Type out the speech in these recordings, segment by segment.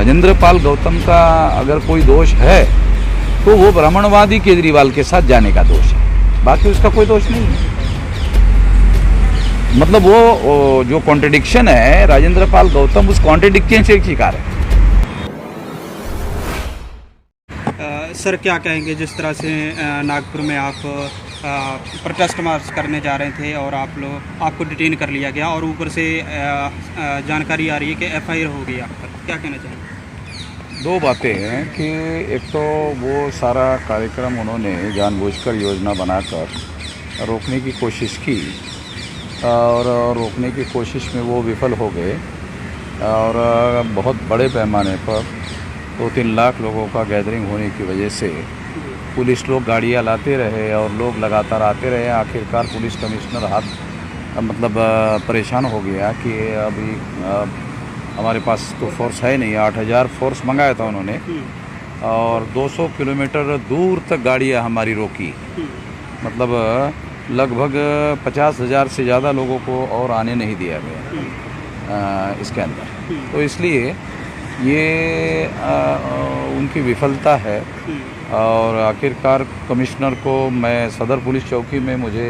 राजेंद्र पाल गौतम का अगर कोई दोष है तो वो ब्राह्मणवादी केजरीवाल के साथ जाने का दोष है, बाकी उसका कोई दोष नहीं है। मतलब वो जो कॉन्ट्रडिक्शन है, राजेंद्र पाल गौतम उस कॉन्ट्रडिक्शन से शिकार है। सर क्या कहेंगे, जिस तरह से नागपुर में आप प्रोटेस्ट मार्च करने जा रहे थे और आपको डिटेन कर लिया गया और ऊपर से जानकारी आ रही है कि FIR हो गई आप पर, क्या कहना चाहेंगे? दो बातें हैं कि एक तो वो सारा कार्यक्रम उन्होंने जानबूझकर योजना बनाकर रोकने की कोशिश की और रोकने की कोशिश में वो विफल हो गए और बहुत बड़े पैमाने पर 2-3 लाख लोगों का गैदरिंग होने की वजह से पुलिस लोग गाड़ियां लाते रहे और लोग लगातार आते रहे। आखिरकार पुलिस कमिश्नर परेशान हो गया कि अभी हमारे पास तो फोर्स है नहीं। 8,000 फोर्स मंगाया था उन्होंने और 200 किलोमीटर दूर तक गाड़ियां हमारी रोकी। मतलब लगभग 50,000 से ज़्यादा लोगों को और आने नहीं दिया गया इसके अंदर। तो इसलिए ये उनकी विफलता है और आखिरकार कमिश्नर को मैं सदर पुलिस चौकी में मुझे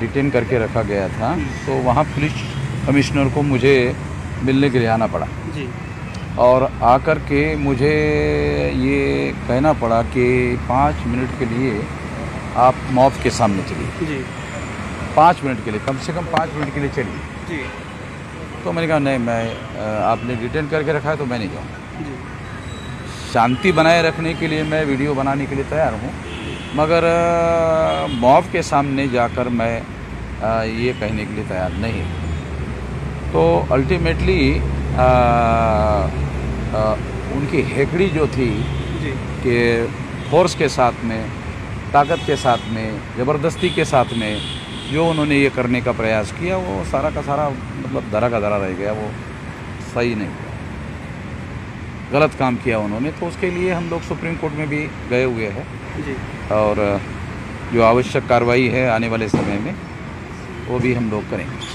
डिटेन करके रखा गया था, तो वहाँ पुलिस कमिश्नर को मुझे मिलने के लिए आना पड़ा जी। और आकर के मुझे ये कहना पड़ा कि 5 मिनट के लिए आप मौत के सामने चलिए जी। 5 मिनट के लिए, कम से कम 5 मिनट के लिए चलिए जी। तो मैंने कहा नहीं, मैं आपने डिटेन करके रखा है तो मैं नहीं जाऊँगा। जी। शांति बनाए रखने के लिए मैं वीडियो बनाने के लिए तैयार हूँ, मगर मौत के सामने जाकर मैं ये कहने के लिए तैयार नहीं। तो अल्टीमेटली उनकी हेकड़ी जो थी जी। कि फोर्स के साथ में, ताकत के साथ में, ज़बरदस्ती के साथ में जो उन्होंने ये करने का प्रयास किया, वो सारा का सारा मतलब धरा का धरा रह गया। वो सही नहीं हुआ, गलत काम किया उन्होंने। तो उसके लिए हम लोग सुप्रीम कोर्ट में भी गए हुए हैं जी। और जो आवश्यक कार्रवाई है आने वाले समय में वो भी हम लोग करेंगे।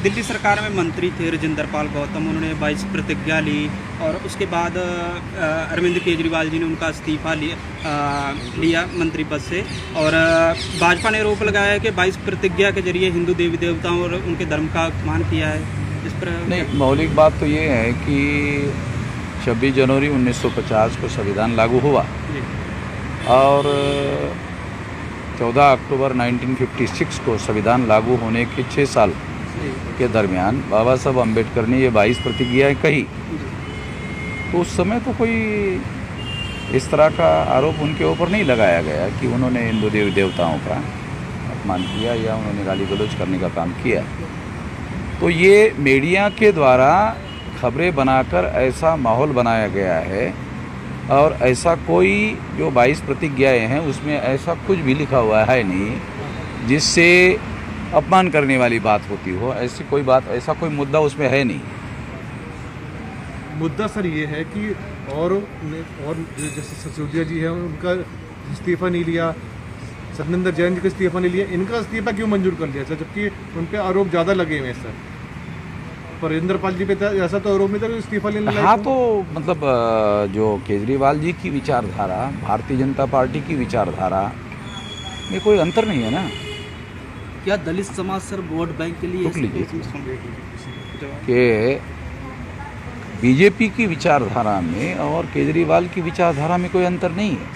दिल्ली सरकार में मंत्री थे राजेंद्र पाल गौतम, उन्होंने 22 प्रतिज्ञा ली और उसके बाद अरविंद केजरीवाल जी ने उनका इस्तीफा लिया मंत्री पद से और भाजपा ने आरोप लगाया कि 22 प्रतिज्ञा के जरिए हिंदू देवी देवताओं और उनके धर्म का अपमान किया है। इस पर नहीं, मौलिक बात तो ये है कि 26 जनवरी 1950 को संविधान लागू हुआ और 14 अक्टूबर 1956 को संविधान लागू होने के 6 साल के दरमियान बाबा साहब अम्बेडकर ने ये 22 प्रतिज्ञाएं कही। तो उस समय तो कोई इस तरह का आरोप उनके ऊपर नहीं लगाया गया कि उन्होंने हिंदू देवी देवताओं का अपमान किया या उन्होंने गाली गलौज करने का काम किया। तो ये मीडिया के द्वारा खबरें बनाकर ऐसा माहौल बनाया गया है और ऐसा कोई जो 22 प्रतिज्ञाएं हैं उसमें ऐसा कुछ भी लिखा हुआ है नहीं जिससे अपमान करने वाली बात होती हो। ऐसी कोई बात, ऐसा कोई मुद्दा उसमें है नहीं। मुद्दा सर ये है कि और जैसे सिसोदिया जी है उनका इस्तीफा नहीं लिया, सत्येंद्र जैन जी का इस्तीफा नहीं लिया, इनका इस्तीफा क्यों मंजूर कर लिया सर, जबकि उन पर आरोप ज़्यादा लगे हुए हैं सर। पर राजेंद्र पाल जी पे ऐसा तो आरोप नहीं था कि इस्तीफा लेने लगे। हाँ, तो मतलब जो केजरीवाल जी की विचारधारा, भारतीय जनता पार्टी की विचारधारा में कोई अंतर नहीं है ना। क्या दलित समाज सर वोट बैंक के लिए कि बीजेपी की विचारधारा में और केजरीवाल की विचारधारा में कोई अंतर नहीं है,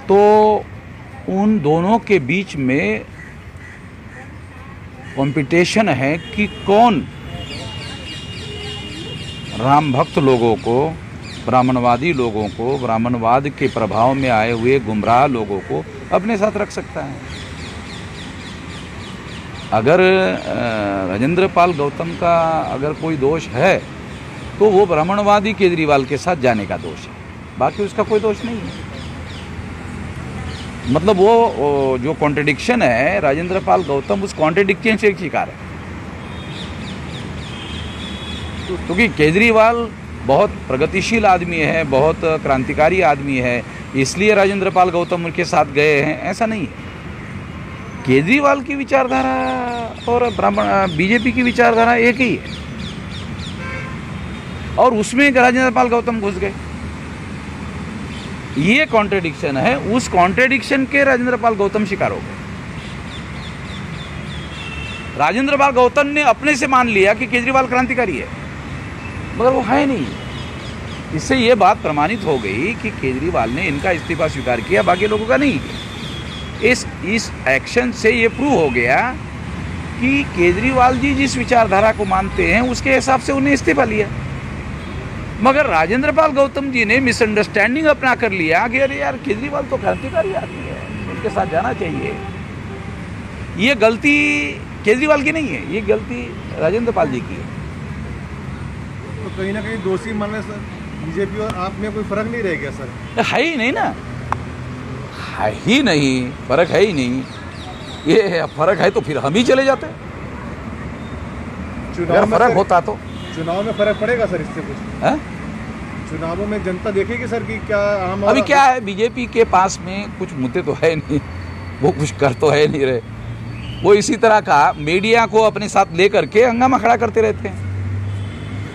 तो उन दोनों के बीच में कंपटीशन है कि कौन राम भक्त लोगों को, ब्राह्मणवादी लोगों को, ब्राह्मणवाद के प्रभाव में आए हुए गुमराह लोगों को अपने साथ रख सकता है। अगर राजेंद्र पाल गौतम का अगर कोई दोष है तो वो ब्राह्मणवादी केजरीवाल के साथ जाने का दोष है, बाकी उसका कोई दोष नहीं है। मतलब वो जो कॉन्ट्रडिक्शन है, राजेंद्र पाल गौतम उस कॉन्ट्रडिक्शन से शिकार है। क्योंकि केजरीवाल बहुत प्रगतिशील आदमी है, बहुत क्रांतिकारी आदमी है, इसलिए राजेंद्र पाल गौतम उनके साथ गए हैं, ऐसा नहीं है। केजरीवाल की विचारधारा और बीजेपी की विचारधारा एक ही है। और उसमें राजेंद्र पाल गौतम घुस गए। ये कॉन्ट्रेडिक्शन है, उस कॉन्ट्रेडिक्शन के राजेंद्र पाल गौतम शिकार हो गए। राजेंद्र पाल गौतम ने अपने से मान लिया कि केजरीवाल क्रांतिकारी है, मगर वो है नहीं। इससे ये बात प्रमाणित हो गई कि केजरीवाल ने इनका इस्तीफा स्वीकार किया, बाकी लोगों का नहीं किया। इस एक्शन से ये प्रूव हो गया कि केजरीवाल जी जिस विचारधारा को मानते हैं उसके हिसाब से उन्हें इस्तीफा लिया, मगर राजेंद्र पाल गौतम जी ने मिसअंडरस्टैंडिंग अपना कर लिया कि अरे यार केजरीवाल तो क्रांतिकारी आदमी है, उनके साथ जाना चाहिए। ये गलती केजरीवाल की नहीं है, ये गलती राजेंद्र पाल जी की है। तो कहीं ना कहीं दोषी मानने सर बीजेपी और आप में कोई फर्क नहीं रह गया सर? है ही नहीं ना, है ही नहीं, फर्क है ही नहीं। ये फर्क है तो फिर हम ही चले जाते, अगर फर्क होता तो। चुनाव में फर्क पड़ेगा सर इससे कुछ? है चुनावों में जनता देखेगी सर कि क्या आम अभी क्या है, बीजेपी के पास में कुछ मुद्दे तो है नहीं, वो कुछ कर तो है नहीं रहे। वो इसी तरह का मीडिया को अपने साथ लेकर के हंगामा खड़ा करते रहते हैं।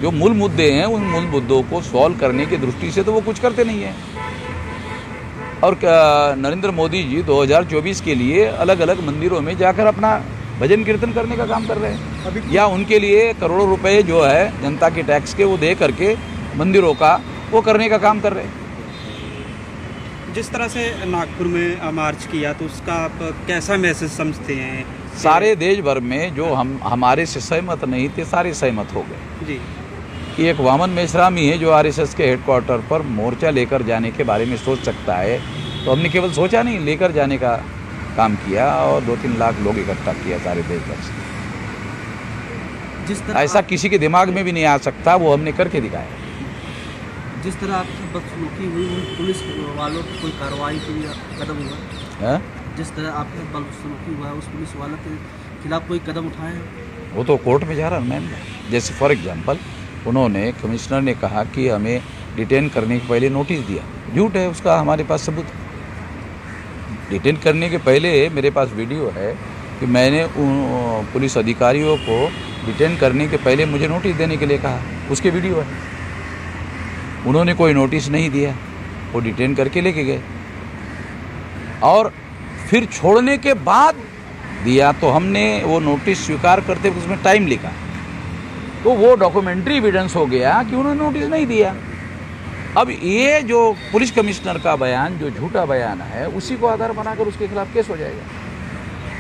जो मूल मुद्दे हैं उन मूल मुद्दों को सॉल्व करने की दृष्टि से तो वो कुछ करते नहीं है। और नरेंद्र मोदी जी 2024 के लिए अलग अलग मंदिरों में जाकर अपना भजन कीर्तन करने का काम कर रहे हैं, या उनके लिए करोड़ों रुपए जो है जनता के टैक्स के वो दे करके मंदिरों का वो करने का काम कर रहे हैं। जिस तरह से नागपुर में मार्च किया तो उसका आप कैसा मैसेज समझते हैं? सारे देश भर में जो हमारे से सहमत नहीं थे सारे सहमत हो गए जी कि एक वामन मेश्राम ही है जो आरएसएस के हेडक्वार्टर पर मोर्चा लेकर जाने के बारे में सोच सकता है। तो हमने केवल सोचा नहीं, लेकर जाने का काम किया और 2-3 लाख लोग इकट्ठा किया सारे देश भर से। जिस तरह ऐसा किसी के दिमाग में भी नहीं आ सकता, वो हमने करके दिखाया। जिस तरह आपकी बदसलूकी हुई उन पुलिस वालों की कोई कार्रवाई की कदम हुआ? जिस तरह आपके बदसलूकी हुआ उस पुलिस वालों के खिलाफ कोई कदम उठाए हैं? वो तो कोर्ट में जा रहा है मैम। जैसे फॉर एग्जांपल उन्होंने कमिश्नर ने कहा कि हमें डिटेन करने के पहले नोटिस दिया, झूठ है, उसका हमारे पास सबूत है। डिटेन करने के पहले मेरे पास वीडियो है कि मैंने उन पुलिस अधिकारियों को डिटेन करने के पहले मुझे नोटिस देने के लिए कहा, उसके वीडियो है। उन्होंने कोई नोटिस नहीं दिया, वो डिटेन करके लेके गए और फिर छोड़ने के बाद दिया तो हमने वो नोटिस स्वीकार करते हुए उसमें टाइम लिखा, तो वो डॉक्यूमेंट्री एविडेंस हो गया कि उन्होंने नोटिस नहीं दिया। अब ये जो पुलिस कमिश्नर का बयान जो झूठा बयान है उसी को आधार बनाकर उसके खिलाफ केस हो जाएगा,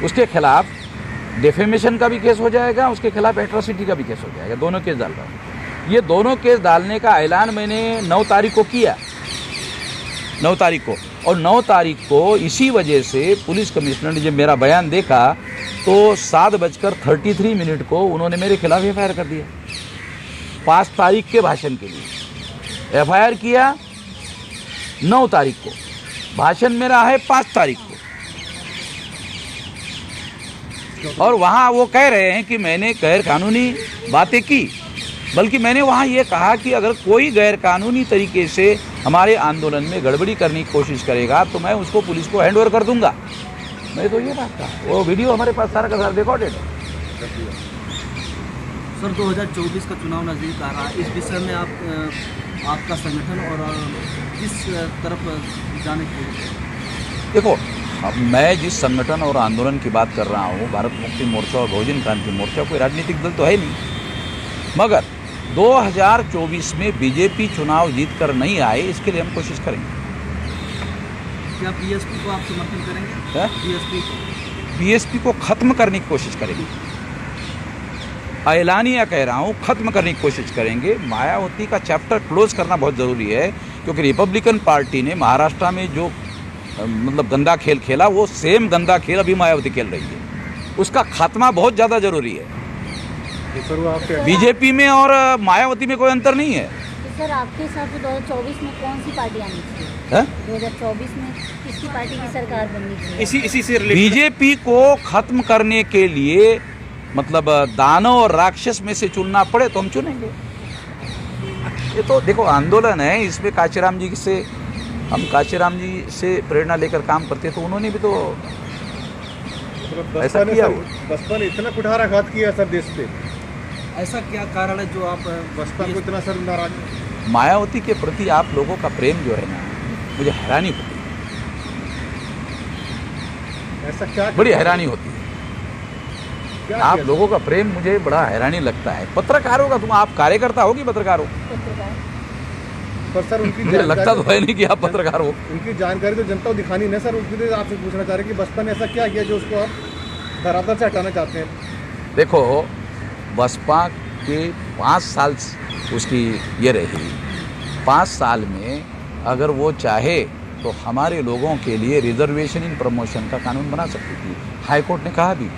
उसके खिलाफ डिफेमेशन का भी केस हो जाएगा, उसके खिलाफ एट्रोसिटी का भी केस हो जाएगा। दोनों केस डाल रहा हूँ। ये दोनों केस डालने का ऐलान मैंने 9 तारीख को किया, 9 तारीख को, और 9 तारीख को इसी वजह से पुलिस कमिश्नर ने जब मेरा बयान देखा तो 7:33 को उन्होंने मेरे खिलाफ एफआईआर कर दिया। 5 तारीख के भाषण के लिए एफआईआर किया 9 तारीख को, भाषण मेरा है 5 तारीख को, और वहाँ वो कह रहे हैं कि मैंने गैर कानूनी बातें की, बल्कि मैंने वहाँ ये कहा कि अगर कोई गैर कानूनी तरीके से हमारे आंदोलन में गड़बड़ी करने की कोशिश करेगा तो मैं उसको पुलिस को हैंडओवर कर दूंगा। मैं तो ये बात कहा, वो वीडियो हमारे पास सारा का सारा रिकॉर्डेड है। सर 2024 का चुनाव नज़दीक आ रहा है, इस विषय में आपका संगठन और किस तरफ जाने की? देखो, अब मैं जिस संगठन और आंदोलन की बात कर रहा हूँ, भारत मुक्ति मोर्चा और बहुजन क्रांति मोर्चा, कोई राजनीतिक दल तो है नहीं, मगर 2024 में बीजेपी चुनाव जीत कर नहीं आए इसके लिए हम कोशिश करेंगे। क्या बीएसपी को आप समर्थन करेंगे? बीएसपी को खत्म करने की कोशिश करेंगे, ऐलानिया कह रहा हूँ, खत्म करने की कोशिश करेंगे। मायावती का चैप्टर क्लोज करना बहुत ज़रूरी है, क्योंकि रिपब्लिकन पार्टी ने महाराष्ट्र में जो मतलब गंदा खेल खेला, वो सेम गंदा खेल अभी मायावती खेल रही है, उसका खात्मा बहुत ज़्यादा ज़रूरी है। बीजेपी में और मायावती में कोई अंतर नहीं है। तो सर आपके हिसाब से 2024 में कौन सी पार्टी आनी चाहिए? 2024 में किसकी पार्टी की सरकार बननी चाहिए? इसी से बीजेपी को खत्म करने के लिए मतलब दानव और राक्षस में से चुनना पड़े तो हम चुनेंगे। ये तो देखो आंदोलन है, इसमें काशीराम जी से हम काशीराम जी से प्रेरणा लेकर काम करते, तो उन्होंने भी तो ऐसा किया। बसपा ने इतना कुठाराघात किया सर देश पे, ऐसा क्या कारण है जो आप बसपा को इतना सर नाराज है? मायावती के प्रति आप लोगों का प्रेम जो है ना, मुझे हैरानी होती है, ऐसा क्या बड़ी हैरानी होती है। क्या आप किया? लोगों का प्रेम मुझे बड़ा हैरानी लगता है। पत्रकारों का, तुम आप कार्यकर्ता हो कि पत्रकार हो? पत्रकार पर सर उनकी मुझे लगता तो जानकारी है नहीं कि आप पत्रकार हो। उनकी जानकारी तो जनता को दिखानी नहीं सर। उसके लिए आपसे पूछना चाह रहे हैं कि बसपा ने ऐसा क्या किया जो उसको आप धरातल से हटाना चाहते हैं? देखो, बसपा के 5 साल उसकी ये रही, 5 साल में अगर वो चाहे तो हमारे लोगों के लिए रिजर्वेशन इन प्रमोशन का कानून बना सकती थी। हाई कोर्ट ने कहा भी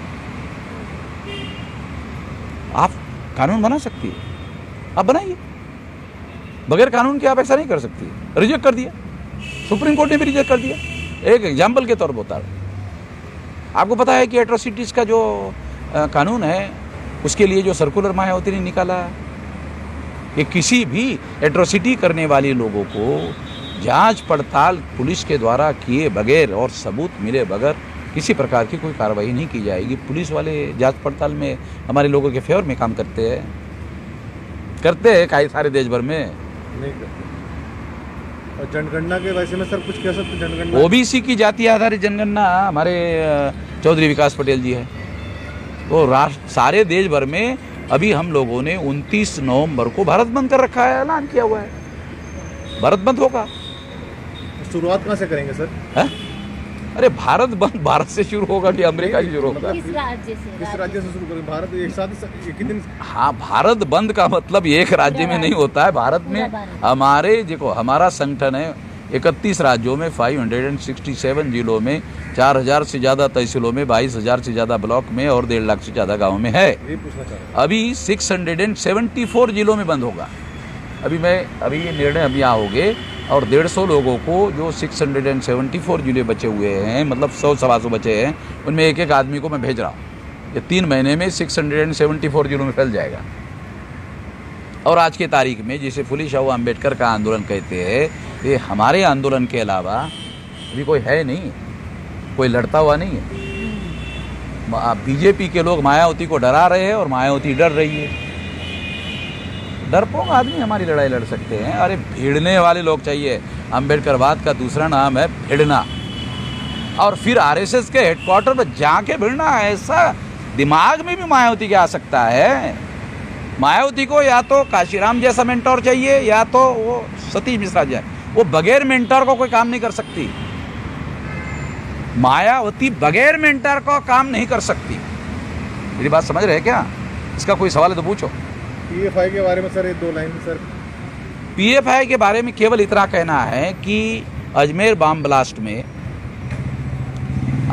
आप कानून बना सकती है, आप बनाइए, बगैर कानून के आप ऐसा नहीं कर सकती। रिजेक्ट कर दिया, सुप्रीम कोर्ट ने भी रिजेक्ट कर दिया। एक एग्जाम्पल के तौर पर बता रहा हूं। आपको पता है कि एट्रोसिटीज़ का जो कानून है, उसके लिए जो सर्कुलर मायावती ने निकाला कि किसी भी एट्रोसिटी करने वाले लोगों को जांच पड़ताल पुलिस के द्वारा किए बगैर और सबूत मिले बगैर किसी प्रकार की कोई कार्रवाई नहीं की जाएगी। पुलिस वाले जांच पड़ताल में हमारे लोगों के फेवर में काम करते हैं कई सारे देश भर में। नहीं करते। और जनगणना के वैसे में सर कुछ कह सकते? जनगणना ओबीसी की जाति आधारित जनगणना हमारे चौधरी विकास पटेल जी है। तो राष्ट्र सारे देश भर में अभी हम लोगों ने 29 नवंबर को भारत बंद कर रखा है, ऐलान किया हुआ है। भारत बंद होगा। शुरुआत कहाँ से करेंगे सर? है? अरे भारत बंद भारत से शुरू होगा कि अमेरिका से शुरू होगा? किस राज्य से? किस राज्य से शुरू करेंगे? भारत एक साथ एक ही दिन? हाँ, भारत बंद का मतलब एक राज्य में नहीं होता है। भारत में हमारे देखो, हमारा संगठन है 31 राज्यों में, 567 जिलों में, 4000 से ज़्यादा तहसीलों में, 22,000 से ज़्यादा ब्लॉक में और 1.5 लाख से ज़्यादा गाँव में है। ये पूछना चाह रहा अभी 674 जिलों में बंद होगा। अभी ये निर्णय अभी यहाँ हो गए और 150 लोगों को, जो 674 जिले बचे हुए हैं, मतलब 100-125 बचे हैं, उनमें एक एक आदमी को मैं भेज रहा हूँ। ये 3 महीने में 674 जिलों में फैल जाएगा। और आज की तारीख में जिसे फुले शाह अम्बेडकर का आंदोलन कहते हैं, ये हमारे आंदोलन के अलावा अभी कोई है नहीं, कोई लड़ता हुआ नहीं है। बीजेपी के लोग मायावती को डरा रहे हैं और मायावती डर रही है। डरपोक आदमी हमारी लड़ाई लड़ सकते हैं। अरे भिड़ने वाले लोग चाहिए। अम्बेडकरवाद का दूसरा नाम है भिड़ना। और फिर आरएसएस के हेडक्वार्टर पर जाके भिड़ना, ऐसा दिमाग में भी मायावती के आ सकता है। मायावती को या तो काशीराम जैसा मेंटोर चाहिए या तो वो सतीश मिश्रा जैसा। वो बगैर मेंटोर को कोई काम नहीं कर सकती। मायावती बगैर मेंटर को काम नहीं कर सकती। मेरी बात समझ रहे हैं क्या? इसका कोई सवाल है तो पूछो। पीएफआई के बारे में सर एक 2 लाइन सर। पीएफआई के बारे में केवल इतना कहना है कि अजमेर बम ब्लास्ट में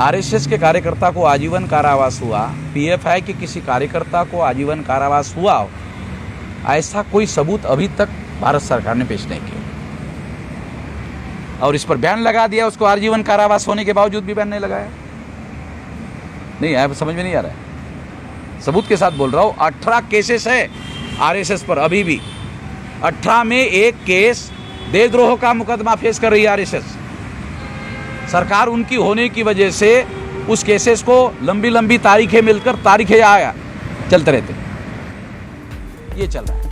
आरएसएस के कार्यकर्ता को आजीवन कारावास हुआ, पीएफआई के किसी कार्यकर्ता को आजीवन कारावास हुआ, ऐसा कोई सबूत अभी तक भारत सरकार ने पेश नहीं किया। और इस पर बैन लगा दिया, उसको आजीवन कारावास होने के बावजूद भी बैन नहीं लगाया। नहीं है, समझ में नहीं आ रहा है। सबूत के साथ बोल रहा हूँ। 18 केसेस है आरएसएस पर अभी भी। 18 में एक केस देशद्रोह का मुकदमा फेस कर रही है आरएसएस। सरकार उनकी होने की वजह से उस केसेस को लंबी लंबी तारीखें मिलकर तारीखें आया चलते रहते। ये चल रहा है।